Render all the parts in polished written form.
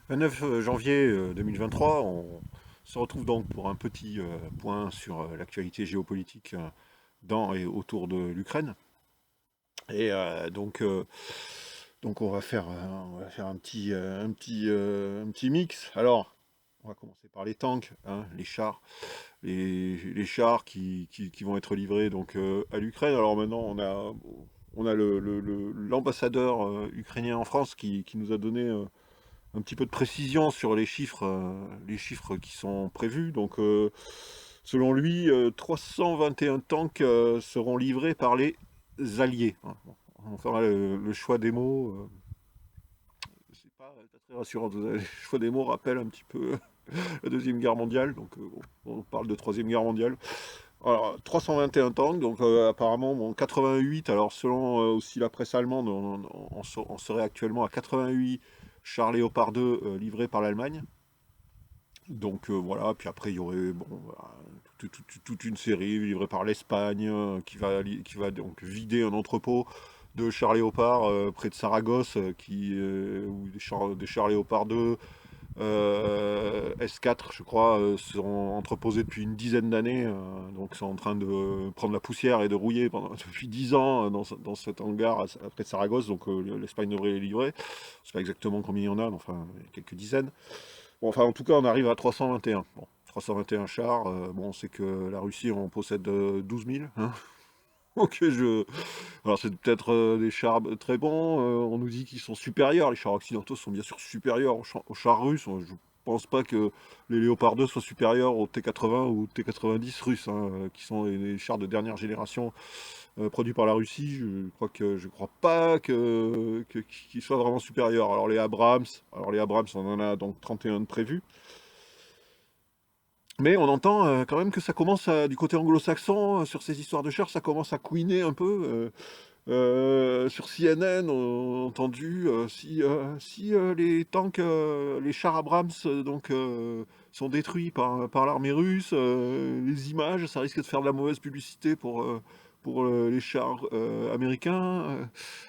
29 janvier 2023, on se retrouve donc pour un petit point sur l'actualité géopolitique dans et autour de l'Ukraine. Et donc on va faire un petit mix. Alors, on va commencer par les tanks, hein, les chars, les chars qui vont être livrés donc à l'Ukraine. Alors maintenant, on a l'ambassadeur ukrainien en France qui nous a donné un petit peu de précision sur les chiffres qui sont prévus. Donc, selon lui, 321 tanks seront livrés par les alliés. Bon, on fera le choix des mots. C'est pas très rassurant. Le choix des mots rappelle un petit peu la Deuxième Guerre mondiale. Donc, bon, on parle de Troisième Guerre mondiale. Alors, 321 tanks, donc apparemment, bon, 88, alors selon aussi la presse allemande, on serait actuellement à 88 chars Léopard 2 livrés par l'Allemagne. Donc voilà, puis après il y aurait bon, voilà, toute une série livrée par l'Espagne qui va donc vider un entrepôt de chars Léopard près de Saragosse, où des chars Léopard 2 S4, je crois, sont entreposés depuis une dizaine d'années, donc sont en train de prendre la poussière et de rouiller depuis 10 ans dans cet hangar près de Saragosse, donc l'Espagne devrait les livrer. Je ne sais pas exactement combien il y en a, mais enfin quelques dizaines. Bon, enfin en tout cas on arrive à 321. Bon, 321 chars, bon, on sait que la Russie en possède 12 000, hein. Donc alors c'est peut-être des chars très bons, on nous dit qu'ils sont supérieurs, les chars occidentaux sont bien sûr supérieurs aux chars russes. Je pense pas que les Léopard 2 soient supérieurs aux T-80 ou T-90 russes, hein, qui sont les chars de dernière génération produits par la Russie. Je crois pas qu'ils soient vraiment supérieurs. Alors les Abrams, on en a donc 31 de prévus. Mais on entend quand même que ça commence du côté anglo-saxon, sur ces histoires de chars, ça commence à couiner un peu. Sur CNN, on a entendu si les tanks, les chars Abrams sont détruits par l'armée russe, les images, ça risque de faire de la mauvaise publicité pour les chars américains.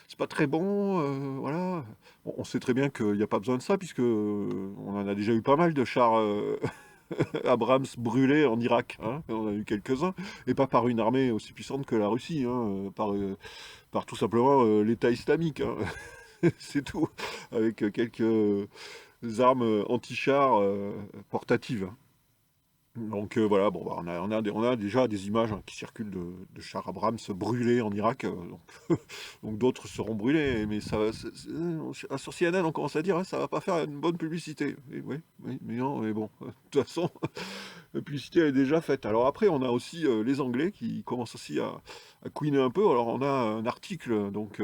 C'est pas très bon, voilà. Bon, on sait très bien qu'il n'y a pas besoin de ça, puisque on en a déjà eu pas mal de chars Abrams brûlés en Irak, hein. On en a eu quelques-uns, et pas par une armée aussi puissante que la Russie, hein, par tout simplement l'État islamique, hein. C'est tout, avec quelques armes anti-chars portatives, hein. Donc voilà, bon, bah, on a déjà des images qui circulent chars Abrams brûlés en Irak, donc d'autres seront brûlés, mais sur CNN on commence à dire, hein, ça va pas faire une bonne publicité. Et oui, oui, mais non, mais bon, de toute façon, la publicité est déjà faite. Alors après, on a aussi les Anglais qui commencent aussi à couiner un peu. Alors on a un article donc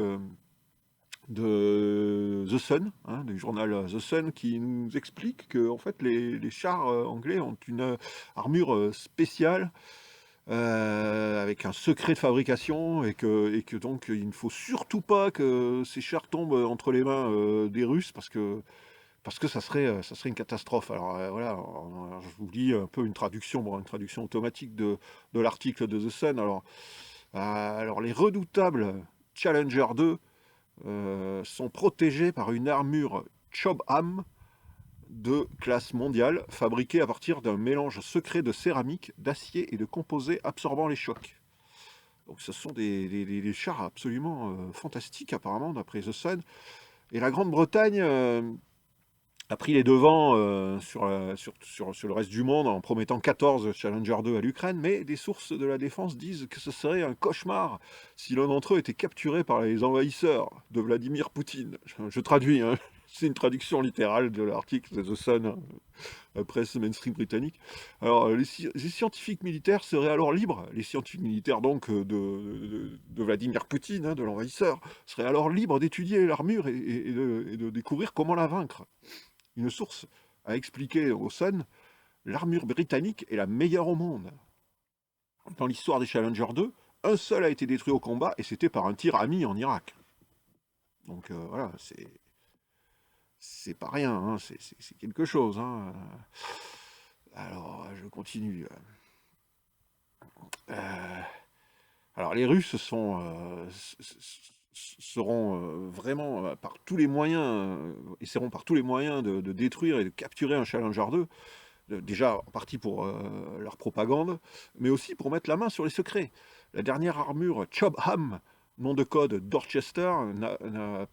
de The Sun, hein, du journal The Sun, qui nous explique que en fait les chars anglais ont une armure spéciale avec un secret de fabrication et que donc il ne faut surtout pas que ces chars tombent entre les mains des Russes parce que ça serait une catastrophe. Alors voilà, alors, je vous lis un peu une traduction, bon, une traduction automatique de l'article de The Sun. Alors les redoutables Challenger 2 sont protégés par une armure Chobham de classe mondiale, fabriquée à partir d'un mélange secret de céramique, d'acier et de composés absorbant les chocs. Donc ce sont des chars absolument fantastiques apparemment, d'après The Sun. Et la Grande-Bretagne a pris les devants sur le reste du monde en promettant 14 Challenger 2 à l'Ukraine, mais des sources de la défense disent que ce serait un cauchemar si l'un d'entre eux était capturé par les envahisseurs de Vladimir Poutine. Je traduis, hein. C'est une traduction littérale de l'article de The Sun, hein, la presse mainstream britannique. Alors, les scientifiques militaires seraient alors libres, les scientifiques militaires donc de Vladimir Poutine, hein, de l'envahisseur, seraient alors libres d'étudier l'armure et de découvrir comment la vaincre. Une source a expliqué au Sun, l'armure britannique est la meilleure au monde. Dans l'histoire des Challenger 2, un seul a été détruit au combat et c'était par un tir ami en Irak. Donc voilà, c'est pas rien, hein, c'est quelque chose, hein. Alors je continue. Euh, alors les Russes seront vraiment, par tous les moyens, essaieront par tous les moyens de détruire et de capturer un Challenger 2. Déjà, en partie pour leur propagande, mais aussi pour mettre la main sur les secrets. La dernière armure Chobham, nom de code Dorchester, n'a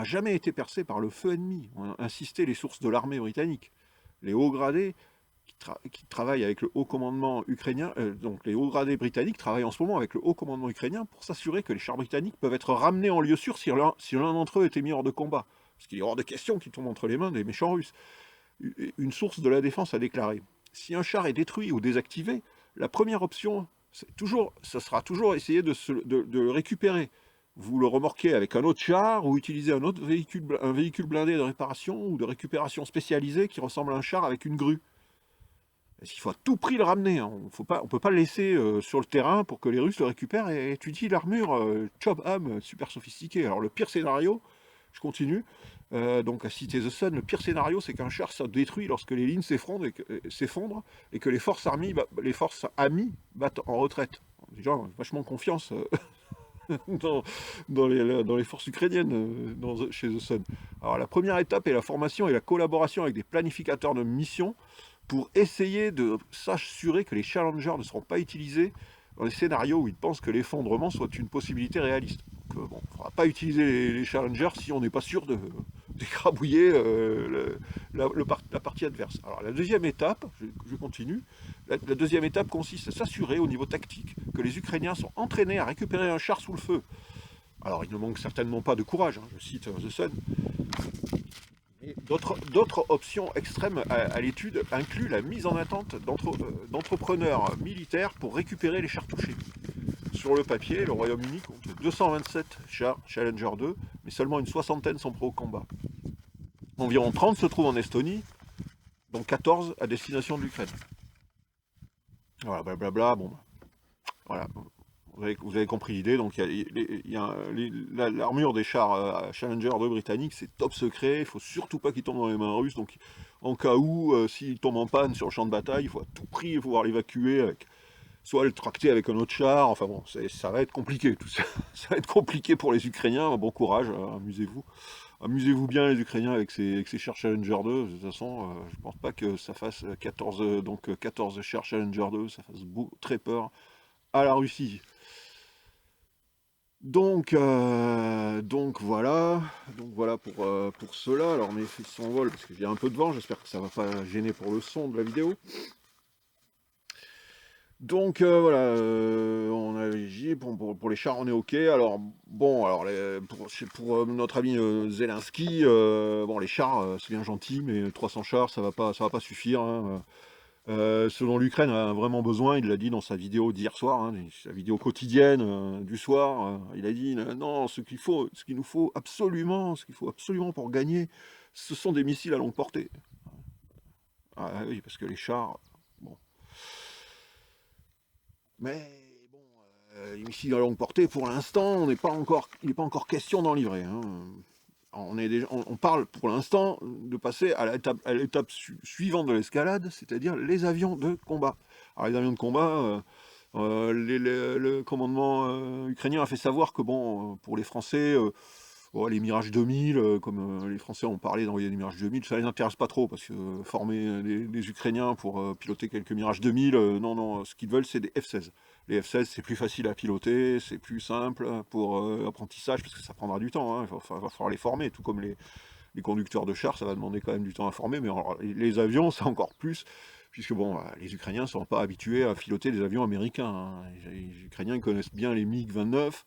jamais été percée par le feu ennemi, ont insisté les sources de l'armée britannique. Les hauts gradés qui travaillent avec le haut commandement ukrainien, donc les hauts gradés britanniques travaillent en ce moment avec le haut commandement ukrainien pour s'assurer que les chars britanniques peuvent être ramenés en lieu sûr si l'un d'entre eux était mis hors de combat. Parce qu'il est hors de question qu'ils tombent entre les mains des méchants russes. Une source de la défense a déclaré: si un char est détruit ou désactivé, la première option, ce sera toujours essayer de le récupérer. Vous le remorquez avec un autre char ou utilisez un autre véhicule, un véhicule blindé de réparation ou de récupération spécialisé qui ressemble à un char avec une grue. Parce qu'il faut à tout prix le ramener. Hein. On ne peut pas le laisser sur le terrain pour que les Russes le récupèrent et étudient l'armure Chobham super sophistiquée. Alors le pire scénario, je continue, donc à citer The Sun, le pire scénario c'est qu'un char se détruit lorsque les lignes s'effondrent et que les forces amies battent en retraite. Déjà, vachement confiance dans les forces ukrainiennes chez The Sun. Alors la première étape est la formation et la collaboration avec des planificateurs de missions pour essayer de s'assurer que les challengers ne seront pas utilisés dans les scénarios où ils pensent que l'effondrement soit une possibilité réaliste. Donc, bon, il ne faudra pas utiliser les challengers si on n'est pas sûr d'écrabouiller la partie adverse. Alors la deuxième étape, je continue, la deuxième étape consiste à s'assurer au niveau tactique que les Ukrainiens sont entraînés à récupérer un char sous le feu. Alors il ne manque certainement pas de courage, hein, je cite The Sun. D'autres options extrêmes à l'étude incluent la mise en attente d'entrepreneurs militaires pour récupérer les chars touchés. Sur le papier, le Royaume-Uni compte 227 chars Challenger 2, mais seulement une soixantaine sont prêts au combat. Environ 30 se trouvent en Estonie, dont 14 à destination de l'Ukraine. Voilà, blablabla, bon, voilà. Vous avez compris l'idée, donc l'armure des chars Challenger 2 britanniques, c'est top secret, il faut surtout pas qu'ils tombent dans les mains russes, donc en cas où, s'ils tombent en panne sur le champ de bataille, il faut à tout prix pouvoir l'évacuer, soit le tracter avec un autre char, enfin bon, ça va être compliqué, tout ça. Ça va être compliqué pour les Ukrainiens, bon courage, amusez-vous. Amusez-vous bien les Ukrainiens avec ces chars Challenger 2, de toute façon, je pense pas que ça fasse 14 chars Challenger 2, ça fasse très peur à la Russie. Donc voilà pour cela. Alors mes fils s'envolent parce qu'il y a un peu de vent, j'espère que ça va pas gêner pour le son de la vidéo. Donc voilà, on avait dit, pour les chars on est ok. Alors bon, alors pour notre ami Zelensky, bon les chars c'est bien gentil, mais 300 chars ça va pas suffire. Hein. Selon l'Ukraine a vraiment besoin, il l'a dit dans sa vidéo d'hier soir, hein, sa vidéo quotidienne du soir, il a dit non, ce qu'il nous faut absolument, ce qu'il faut absolument pour gagner, ce sont des missiles à longue portée. Ah oui, parce que les chars, bon. Mais bon, les missiles à longue portée, pour l'instant, il n'est pas encore question d'en livrer. Hein. On parle pour l'instant de passer à l'étape suivante de l'escalade, c'est-à-dire les avions de combat. Alors les avions de combat, le commandement ukrainien a fait savoir que bon, pour les Français, les Mirage 2000, comme les Français ont parlé d'envoyer des Mirage 2000, ça les intéresse pas trop, parce que former des Ukrainiens pour piloter quelques Mirage 2000, non, ce qu'ils veulent c'est des F-16. Les F-16 c'est plus facile à piloter, c'est plus simple pour apprentissage, parce que ça prendra du temps, hein, va falloir les former, tout comme les conducteurs de chars, ça va demander quand même du temps à former, mais alors, les avions c'est encore plus, puisque bon, les Ukrainiens ne sont pas habitués à piloter des avions américains. Hein. Les Ukrainiens connaissent bien les MiG-29,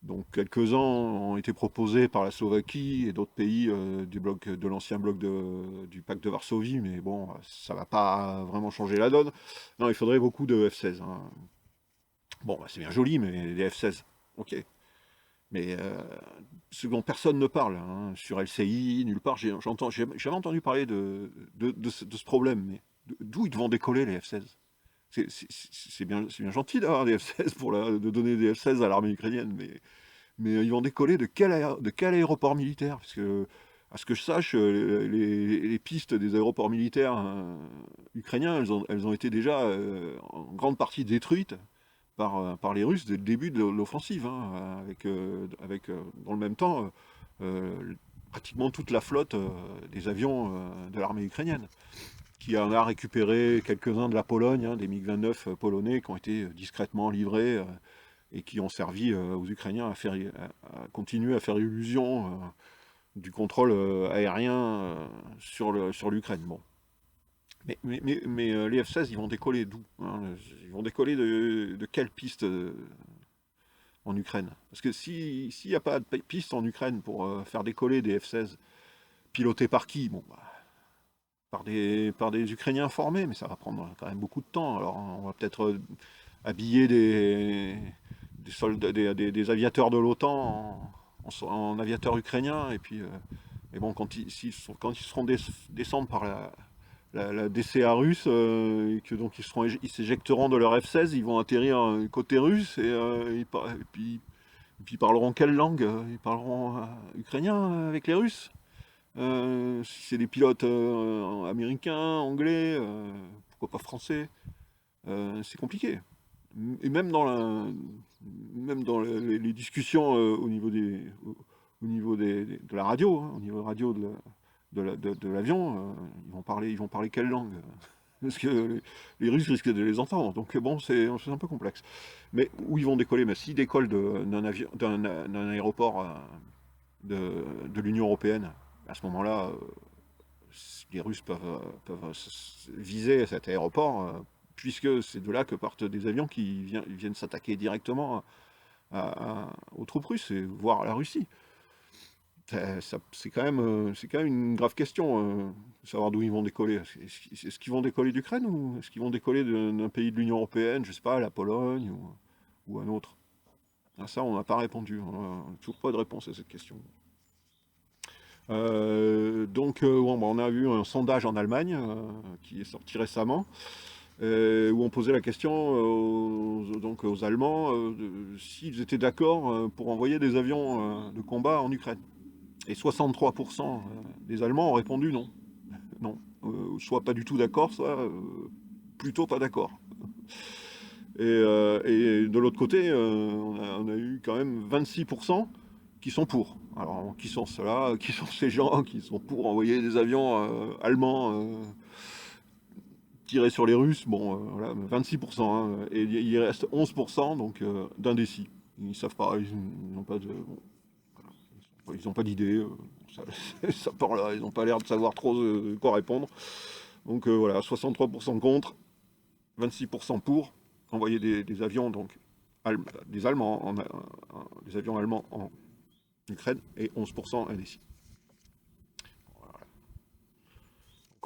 donc quelques-uns ont été proposés par la Slovaquie et d'autres pays de l'ancien bloc du pacte de Varsovie, mais bon, ça va pas vraiment changer la donne. Non, il faudrait beaucoup de F-16. Hein. Bon, c'est bien joli, mais des F-16, ok. Mais ce dont personne ne parle, hein, sur LCI, nulle part, j'ai jamais entendu parler de ce problème, mais d'où ils vont décoller les F-16? C'est bien gentil d'avoir des F-16 de donner des F-16 à l'armée ukrainienne, mais ils vont décoller de quel aéroport militaire? Parce que, à ce que je sache, les pistes des aéroports militaires ukrainiens, elles ont été déjà en grande partie détruites par les Russes dès le début de l'offensive, hein, dans le même temps euh, pratiquement toute la flotte des avions de l'armée ukrainienne, qui en a récupéré quelques-uns de la Pologne, hein, des MiG-29 polonais qui ont été discrètement livrés et qui ont servi aux Ukrainiens à continuer à faire illusion du contrôle aérien sur l'Ukraine. Bon. Mais les F-16, ils vont décoller d'où, hein? Ils vont décoller de quelle piste en Ukraine? Parce que s'il n'y a pas de piste en Ukraine pour faire décoller des F-16, pilotés par qui? Bon, bah, par des Ukrainiens formés, mais ça va prendre quand même beaucoup de temps. Alors on va peut-être habiller des soldats, des aviateurs de l'OTAN en aviateurs ukrainiens, et puis mais bon, quand ils seront descendus par la DCA russe, et que donc ils s'éjecteront de leur F-16, ils vont atterrir côté russe, et puis ils parleront quelle langue? Ils parleront ukrainien avec les Russes. Si c'est des pilotes américains, anglais, pourquoi pas français, c'est compliqué. Et même dans les discussions au niveau de la radio, hein, au niveau radio de l'avion, ils vont parler quelle langue? Parce que les Russes risquent de les entendre. Donc bon, c'est un peu complexe. Mais où ils vont décoller? Mais s'ils décollent d'un aéroport de l'Union européenne, à ce moment-là, les Russes peuvent viser cet aéroport, puisque c'est de là que partent des avions qui viennent s'attaquer directement aux troupes russes, et voire à la Russie. C'est quand même une grave question, de savoir d'où ils vont décoller. Est-ce qu'ils vont décoller d'Ukraine, ou est-ce qu'ils vont décoller d'un pays de l'Union européenne, je sais pas, la Pologne ou un autre? Ah, ça, on n'a pas répondu. On n'a toujours pas de réponse à cette question. Donc, bon, bah, on a vu un sondage en Allemagne qui est sorti récemment, où on posait la question donc aux Allemands s'ils étaient d'accord pour envoyer des avions de combat en Ukraine. Et 63% des Allemands ont répondu non. Non. Soit pas du tout d'accord, soit plutôt pas d'accord. Et de l'autre côté, on a eu quand même 26% qui sont pour. Alors, qui sont ceux-là? Qui sont ces gens qui sont pour envoyer des avions allemands tirer sur les Russes? Bon, voilà, 26%, hein, et il reste 11%, donc d'indécis. Ils savent pas, ils n'ont pas de, bon, voilà, ils n'ont pas d'idée, ça part là, ils n'ont pas l'air de savoir trop quoi répondre. Donc voilà, 63% contre, 26% pour envoyer des avions, donc des Allemands, des avions allemands en Ukraine, et 11% indécis.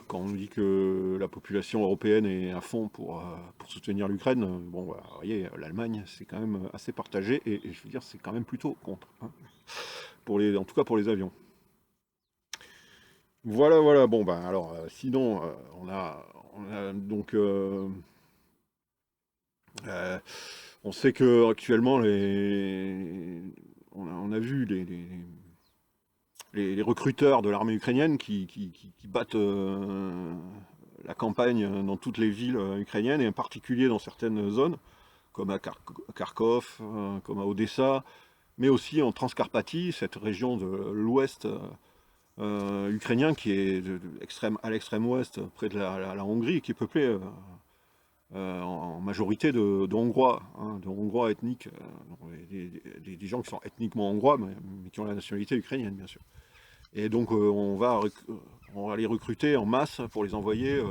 Quand on nous dit que la population européenne est à fond pour soutenir l'Ukraine, bon, voilà, vous voyez, l'Allemagne, c'est quand même assez partagé, et je veux dire, c'est quand même plutôt contre, hein, en tout cas pour les avions. Voilà, voilà, bon, ben alors, sinon, on a donc, on sait que actuellement, on a vu les recruteurs de l'armée ukrainienne qui battent la campagne dans toutes les villes ukrainiennes, et en particulier dans certaines zones, comme à Kharkov, comme à Odessa, mais aussi en Transcarpathie, cette région de l'ouest ukrainien qui est à l'extrême ouest, près de la Hongrie, qui est peuplée en majorité de Hongrois, hein, de Hongrois ethniques, des gens qui sont ethniquement hongrois, mais qui ont la nationalité ukrainienne, bien sûr. Et donc on va les recruter en masse pour les envoyer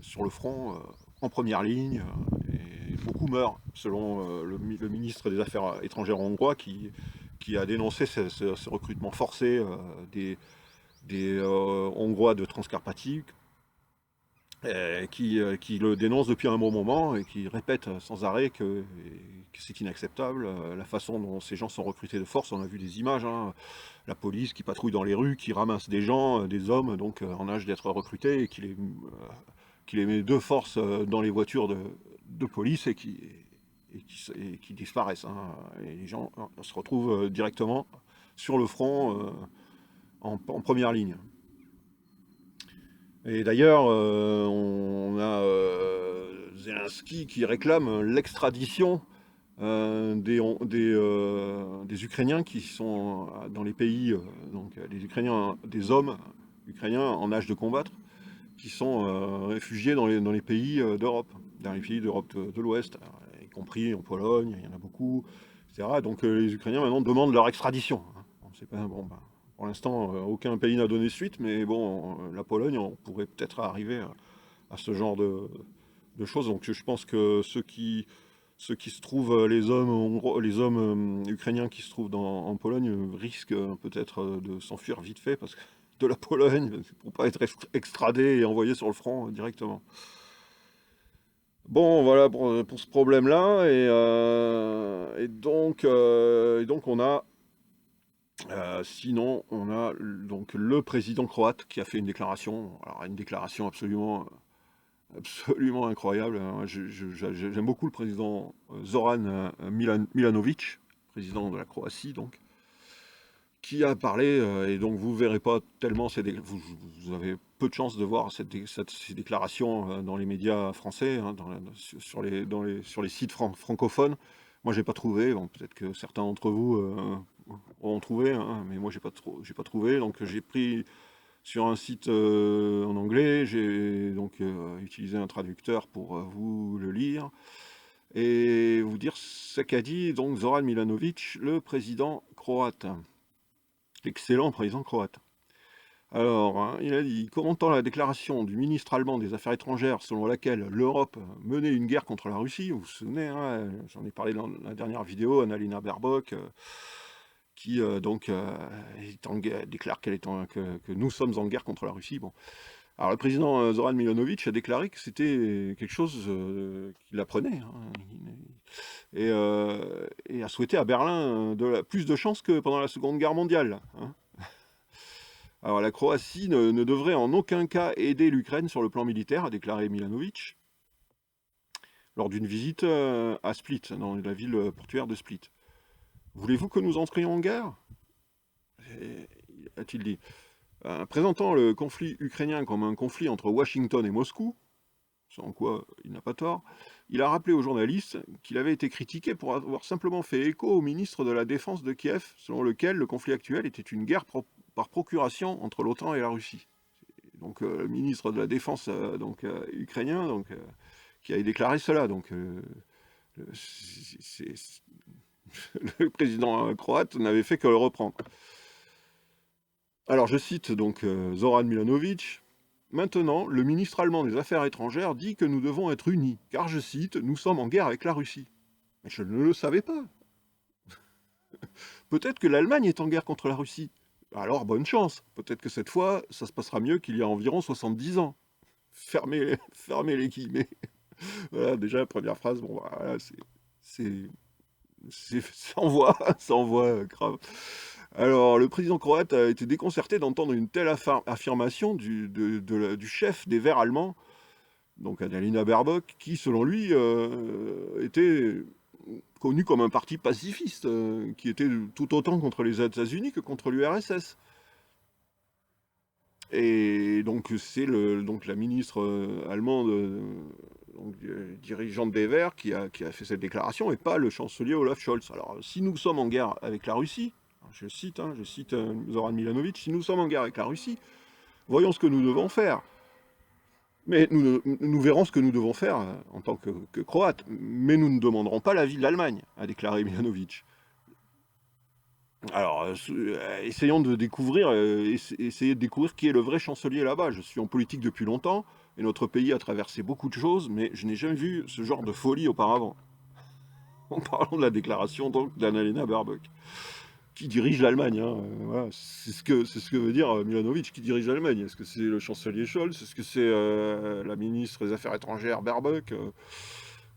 sur le front en première ligne. Et beaucoup meurent, selon le ministre des Affaires étrangères hongrois, qui a dénoncé ce recrutement forcé des Hongrois de Transcarpathie, qui le dénonce depuis un bon moment, et qui répète sans arrêt que c'est inacceptable la façon dont ces gens sont recrutés de force. On a vu des images, hein, la police qui patrouille dans les rues, qui ramasse des gens, des hommes donc en âge d'être recrutés, et qui les met de force dans les voitures de police, et qui disparaissent, hein. Et les gens se retrouvent directement sur le front en première ligne. Et d'ailleurs, on a Zelensky qui réclame l'extradition des Ukrainiens qui sont dans les pays, donc des Ukrainiens, des hommes ukrainiens en âge de combattre, qui sont réfugiés dans les pays d'Europe, dans les pays d'Europe de l'Ouest, y compris en Pologne, il y en a beaucoup, etc. Donc les Ukrainiens maintenant demandent leur extradition, hein. On sait pas, bon, bah, pour l'instant, aucun pays n'a donné suite, mais bon, la Pologne, on pourrait peut-être arriver à ce genre de choses. Donc je pense que ceux qui se trouvent, les hommes ukrainiens qui se trouvent en Pologne risquent peut-être de s'enfuir vite fait parce que de la Pologne pour pas être extradés et envoyés sur le front directement. Bon, voilà pour ce problème-là. Et donc on a, sinon, on a donc le président croate qui a fait une déclaration. Alors une déclaration absolument incroyable, hein. J'aime beaucoup le président Zoran Milanovic, président de la Croatie, donc, qui a parlé, et donc vous verrez pas tellement, vous avez peu de chance de voir ces déclarations dans les médias français, hein, sur les sites francophones. Moi, j'ai pas trouvé, bon, peut-être que certains d'entre vous ont trouvé, hein, mais moi, j'ai pas trouvé, donc j'ai pris sur un site en anglais, j'ai donc utilisé un traducteur pour vous le lire et vous dire ce qu'a dit donc Zoran Milanovic, le président croate, l'excellent président croate. Alors, hein, il a dit, commentant la déclaration du ministre allemand des Affaires étrangères selon laquelle l'Europe menait une guerre contre la Russie, vous vous souvenez, hein, j'en ai parlé dans la dernière vidéo, Annalena Baerbock, qui déclare que nous sommes en guerre contre la Russie. Bon. Alors le président Zoran Milanovic a déclaré que c'était quelque chose qu'il apprenait, hein, et a souhaité à Berlin plus de chance que pendant la Seconde Guerre mondiale, hein. Alors la Croatie ne devrait en aucun cas aider l'Ukraine sur le plan militaire, a déclaré Milanovic, lors d'une visite à Split, dans la ville portuaire de Split. Voulez-vous que nous entrions en guerre? A-t-il dit. Présentant le conflit ukrainien comme un conflit entre Washington et Moscou, sans quoi il n'a pas tort, il a rappelé aux journalistes qu'il avait été critiqué pour avoir simplement fait écho au ministre de la Défense de Kiev, selon lequel le conflit actuel était une guerre par procuration entre l'OTAN et la Russie. Donc le ministre de la Défense ukrainien qui a déclaré cela. Donc le président croate n'avait fait que le reprendre. Alors je cite donc Zoran Milanovic. Maintenant, le ministre allemand des Affaires étrangères dit que nous devons être unis, car, je cite, nous sommes en guerre avec la Russie. Mais je ne le savais pas. Peut-être que l'Allemagne est en guerre contre la Russie. Alors, bonne chance. Peut-être que cette fois, ça se passera mieux qu'il y a environ 70 ans. Fermez les guillemets. Voilà, déjà, la première phrase, bon, voilà, ça envoie grave. Alors, le président croate a été déconcerté d'entendre une telle affirmation du chef des Verts allemands, donc Annalena Baerbock, qui, selon lui, était connu comme un parti pacifiste, qui était tout autant contre les États-Unis que contre l'URSS. Et donc, c'est la ministre allemande, dirigeante des Verts, qui a fait cette déclaration, et pas le chancelier Olaf Scholz. Alors, si nous sommes en guerre avec la Russie, je cite Zoran Milanovic, si nous sommes en guerre avec la Russie, voyons ce que nous devons faire. Mais nous verrons ce que nous devons faire en tant que Croates, mais nous ne demanderons pas l'avis de l'Allemagne, a déclaré Milanovic. Alors, essayons de découvrir, essayer de découvrir qui est le vrai chancelier là-bas. Je suis en politique depuis longtemps, et notre pays a traversé beaucoup de choses, mais je n'ai jamais vu ce genre de folie auparavant. En parlant de la déclaration donc d'Annalena Baerbock, qui dirige l'Allemagne, hein, voilà, c'est ce que veut dire Milanovic, qui dirige l'Allemagne. Est-ce que c'est le chancelier Scholz? Est-ce que c'est la ministre des Affaires étrangères Baerbock?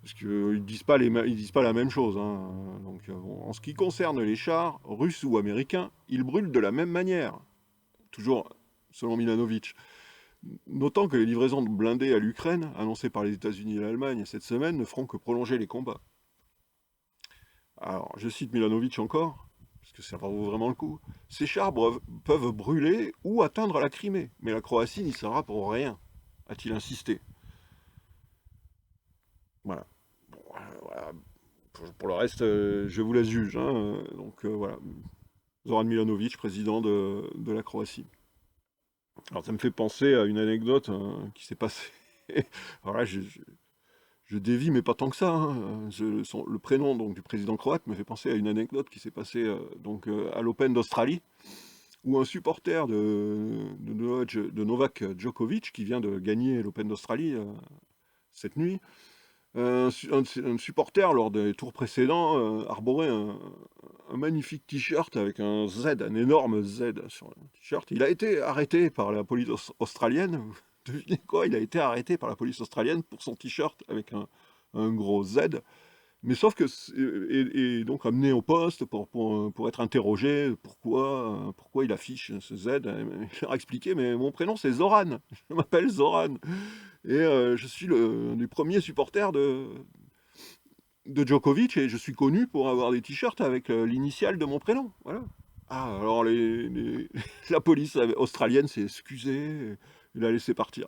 Parce qu'ils disent pas la même chose, hein. Donc, bon, en ce qui concerne les chars, russes ou américains, ils brûlent de la même manière. Toujours selon Milanovic. Notant que les livraisons de blindés à l'Ukraine, annoncées par les États-Unis et l'Allemagne cette semaine, ne feront que prolonger les combats. Alors, je cite Milanovic encore, parce que ça vaut vraiment le coup. Ces chars peuvent brûler ou atteindre la Crimée, mais la Croatie n'y sera pour rien, a-t-il insisté. Voilà. Bon, voilà. pour le reste, je vous laisse juge, hein, donc voilà. Zoran Milanovic, président de la Croatie. Alors ça me fait penser à une anecdote qui s'est passée. Alors là, je dévie, mais pas tant que ça, hein. Le prénom donc, du président croate me fait penser à une anecdote qui s'est passée à l'Open d'Australie, où un supporter de Novak Djokovic, qui vient de gagner l'Open d'Australie cette nuit, un supporter, lors des tours précédents, arborait un magnifique t-shirt avec un Z, un énorme Z sur le t-shirt. Il a été arrêté par la police australienne. Devinez quoi? Il a été arrêté par la police australienne pour son t-shirt avec un gros Z. Mais sauf que, et donc amené au poste pour être interrogé, pourquoi il affiche ce Z. Il leur a expliqué, mais mon prénom c'est Zoran, je m'appelle Zoran. Et je suis un des premiers supporters de Djokovic, et je suis connu pour avoir des t-shirts avec l'initiale de mon prénom. Voilà. Ah, alors la police australienne s'est excusée, il a laissé partir.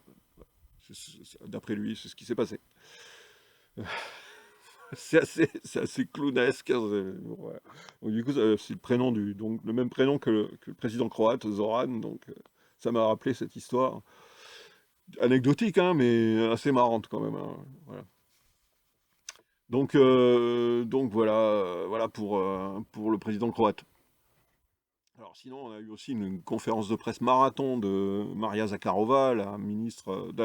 D'après lui, c'est ce qui s'est passé. C'est assez clownesque, hein, ouais. Donc, du coup, c'est le prénom donc le même prénom que le président croate, Zoran. Donc, ça m'a rappelé cette histoire anecdotique, hein, mais assez marrante quand même, hein, voilà. Donc voilà, voilà pour le président croate. Alors sinon, on a eu aussi une conférence de presse marathon de Maria Zakharova, la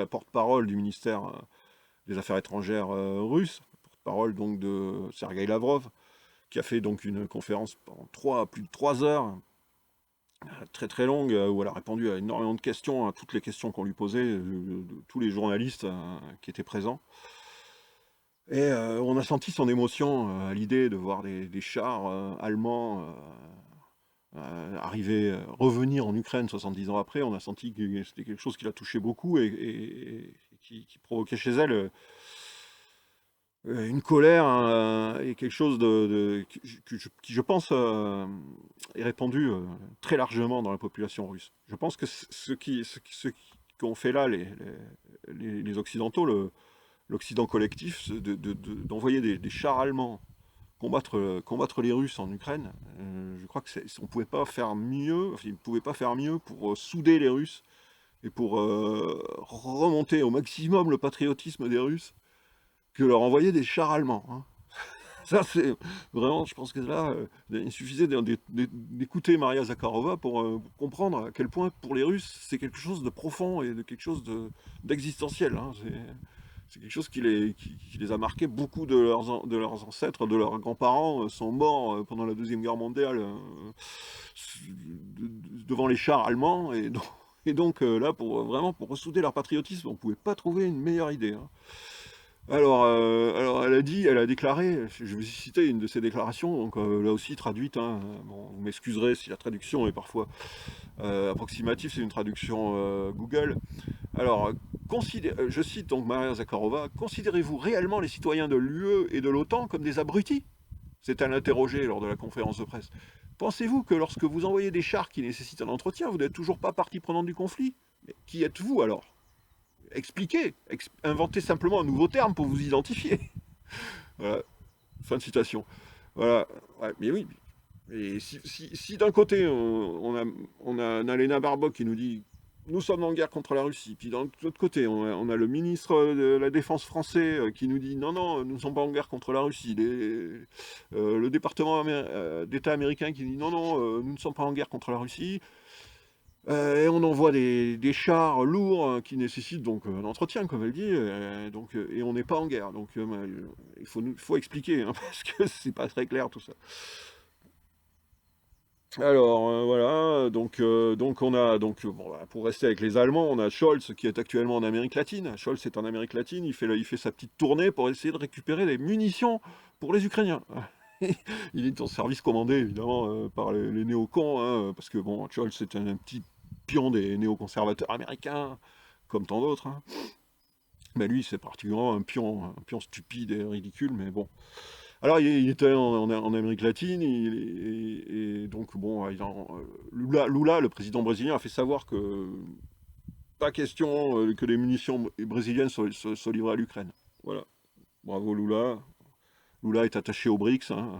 porte-parole du ministère des Affaires étrangères russe, porte-parole donc de Sergueï Lavrov, qui a fait donc une conférence pendant plus de 3 heures, très très longue, où elle a répondu à énormément de questions, à toutes les questions qu'on lui posait, de tous les journalistes qui étaient présents. Et on a senti son émotion à l'idée de voir des chars allemands revenir en Ukraine 70 ans après. On a senti que c'était quelque chose qui la touchait beaucoup et qui provoquait chez elle une colère et quelque chose qui, je pense, est répandu très largement dans la population russe. Je pense que ce qu'ont fait là les Occidentaux, l'Occident collectif, d'envoyer des chars allemands combattre les Russes en Ukraine, je crois que on pouvait pas faire mieux, enfin, ils ne pouvaient pas faire mieux pour souder les Russes et pour remonter au maximum le patriotisme des Russes que leur envoyer des chars allemands, hein. Ça, c'est vraiment, je pense que là, il suffisait d'écouter Maria Zakharova pour comprendre à quel point, pour les Russes, c'est quelque chose de profond et de quelque chose d'existentiel, hein. C'est quelque chose qui les a marqués. Beaucoup de leurs ancêtres, de leurs grands-parents sont morts pendant la Deuxième Guerre mondiale devant les chars allemands. Et donc là, vraiment, pour ressouder leur patriotisme, on ne pouvait pas trouver une meilleure idée, hein. Alors elle a déclaré, je vais citer une de ses déclarations, donc là aussi traduite, hein. Bon, vous m'excuserez si la traduction est parfois approximative, c'est une traduction Google. Alors, je cite donc Maria Zakharova, considérez-vous réellement les citoyens de l'UE et de l'OTAN comme des abrutis? C'est-elle interrogée lors de la conférence de presse. Pensez-vous que lorsque vous envoyez des chars qui nécessitent un entretien, vous n'êtes toujours pas partie prenante du conflit? Mais qui êtes-vous alors? Expliquez, inventez simplement un nouveau terme pour vous identifier. Voilà, fin de citation. Voilà, ouais, mais oui. Et si d'un côté on a Nalena Barbok qui nous dit nous sommes en guerre contre la Russie, puis d'un autre côté on a le ministre de la Défense français qui nous dit non, non, nous ne sommes pas en guerre contre la Russie, le département d'État américain qui dit non, non, nous ne sommes pas en guerre contre la Russie. Et on envoie des chars lourds qui nécessitent donc un entretien, comme elle dit, et on n'est pas en guerre. Donc il faut expliquer, hein, parce que c'est pas très clair tout ça. Alors voilà, donc on a bon, bah, pour rester avec les Allemands, on a Scholz qui est actuellement en Amérique latine. Scholz est en Amérique latine, il fait sa petite tournée pour essayer de récupérer des munitions pour les Ukrainiens. Il est en service commandé évidemment par les néocons, hein, parce que bon, Scholz est un petit pion des néoconservateurs américains, comme tant d'autres, hein. Mais lui, c'est particulièrement un pion stupide et ridicule, mais bon. Alors, il était en Amérique latine, et donc, bon, Lula, le président brésilien, a fait savoir que pas question que les munitions brésiliennes soient livrées à l'Ukraine. Voilà. Bravo Lula. Lula est attaché aux BRICS, hein.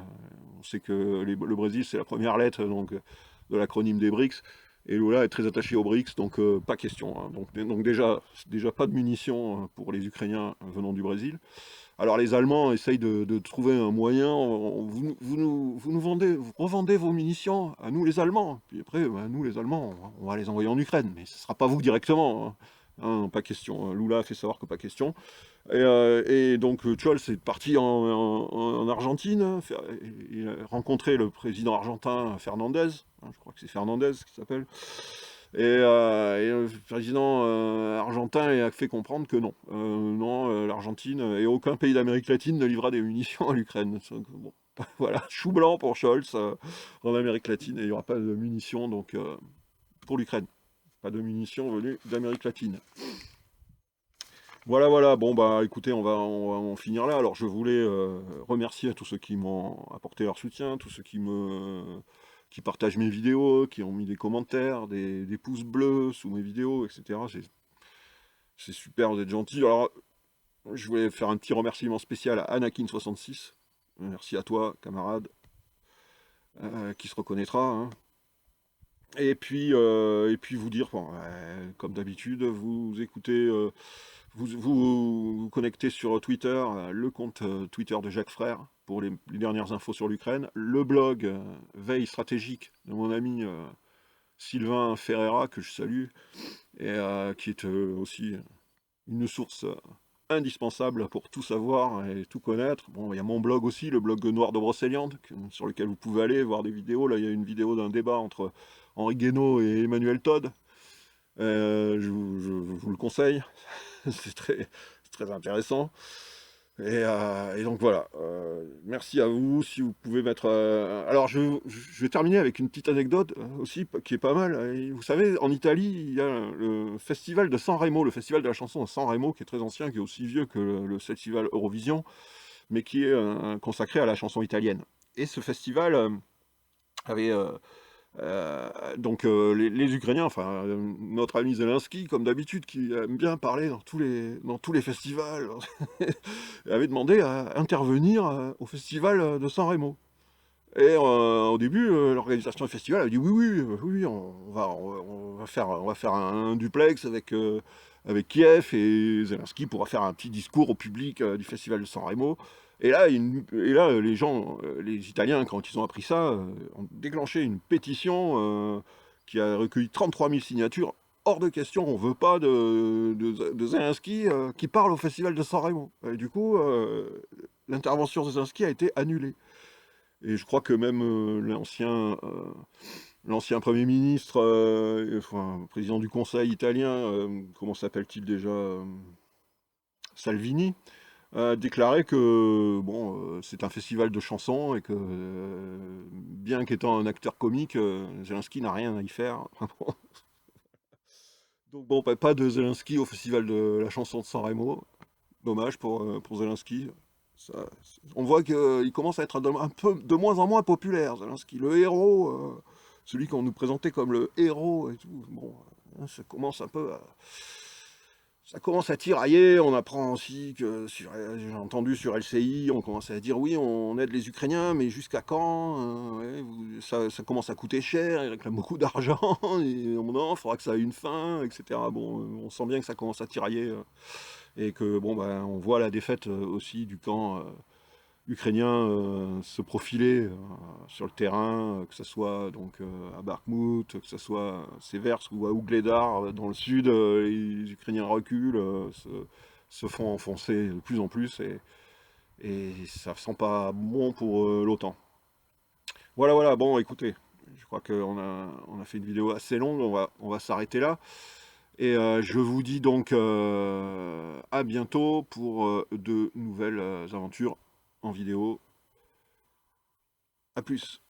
On sait que le Brésil, c'est la première lettre donc, de l'acronyme des BRICS. Et Lula est très attaché aux BRICS, donc pas question, hein. Donc déjà pas de munitions pour les Ukrainiens venant du Brésil. Alors les Allemands essayent de trouver un moyen. Vous revendez vos munitions à nous les Allemands. Puis après, bah, nous les Allemands, on va les envoyer en Ukraine. Mais ce ne sera pas vous directement, hein. Hein, pas question. Lula a fait savoir que pas question. Et donc Scholz est parti en Argentine. Il a rencontré le président argentin Fernandez. Hein, je crois que c'est Fernandez qui s'appelle. Et le président argentin a fait comprendre que non, l'Argentine et aucun pays d'Amérique latine ne livrera des munitions à l'Ukraine. Donc, bon, voilà, chou blanc pour Scholz en Amérique latine, et il n'y aura pas de munitions donc, pour l'Ukraine. Pas de munitions venues d'Amérique latine. Voilà, voilà, bon bah écoutez, on va en finir là. Alors je voulais remercier à tous ceux qui m'ont apporté leur soutien, tous ceux qui partagent mes vidéos, qui ont mis des commentaires, des pouces bleus sous mes vidéos, etc. C'est super, vous êtes gentils. Alors je voulais faire un petit remerciement spécial à Anakin66. Merci à toi, camarade, qui se reconnaîtra, hein. Et puis vous dire, bon, comme d'habitude, vous écoutez, vous connectez sur Twitter, le compte Twitter de Jacques Frère, pour les dernières infos sur l'Ukraine, le blog Veille stratégique de mon ami Sylvain Ferreira, que je salue, et qui est aussi une source indispensable pour tout savoir et tout connaître. Bon, il y a mon blog aussi, le blog Noir de Brocéliande, sur lequel vous pouvez aller voir des vidéos. Là, il y a une vidéo d'un débat entre Henri Guénaud et Emmanuel Todd. Je vous le conseille, c'est très intéressant. Et donc voilà, merci à vous. Si vous pouvez mettre. Alors je vais terminer avec une petite anecdote aussi qui est pas mal. Vous savez, en Italie, il y a le festival de San Remo, le festival de la chanson de San Remo, qui est très ancien, qui est aussi vieux que le festival Eurovision, mais qui est consacré à la chanson italienne. Et ce festival avait donc les Ukrainiens, enfin notre ami Zelensky, comme d'habitude, qui aime bien parler dans tous les festivals, avait demandé à intervenir au festival de San Remo. Et au début, l'organisation du festival a dit oui, oui, oui, on va faire un duplex avec Kiev, et Zelensky pourra faire un petit discours au public du festival de San Remo. Et là, les gens, les Italiens, quand ils ont appris ça, ont déclenché une pétition qui a recueilli 33 000 signatures. Hors de question, on ne veut pas de Zelensky qui parle au festival de San Remo. Et du coup, l'intervention de Zelensky a été annulée. Et je crois que même l'ancien Premier ministre, enfin, président du Conseil italien, comment s'appelle-t-il déjà, Salvini, a déclaré que bon, c'est un festival de chansons et que, bien qu'étant un acteur comique, Zelensky n'a rien à y faire. Donc bon, pas de Zelensky au festival de la chanson de San Remo. Dommage pour Zelensky. On voit qu'il commence à être un peu de moins en moins populaire, Zelensky. Le héros, celui qu'on nous présentait comme le héros et tout. Bon, ça commence à tirailler. On apprend aussi que, j'ai entendu sur LCI, on commence à dire oui, on aide les Ukrainiens, mais jusqu'à quand? Ouais, ça commence à coûter cher, ils réclament beaucoup d'argent, et non, il faudra que ça ait une fin, etc. Bon, on sent bien que ça commence à tirailler, et que bon, ben, on voit la défaite aussi du camp ukrainien se profiler sur le terrain, que ce soit donc à Bakhmout, que ce soit à Seversk ou à Ougledar dans le sud. Les Ukrainiens reculent, se font enfoncer de plus en plus, et ça sent pas bon pour l'OTAN. Voilà, voilà, bon, écoutez, je crois qu'on a fait une vidéo assez longue, on va s'arrêter là. Et je vous dis donc à bientôt pour de nouvelles aventures en vidéo. A plus.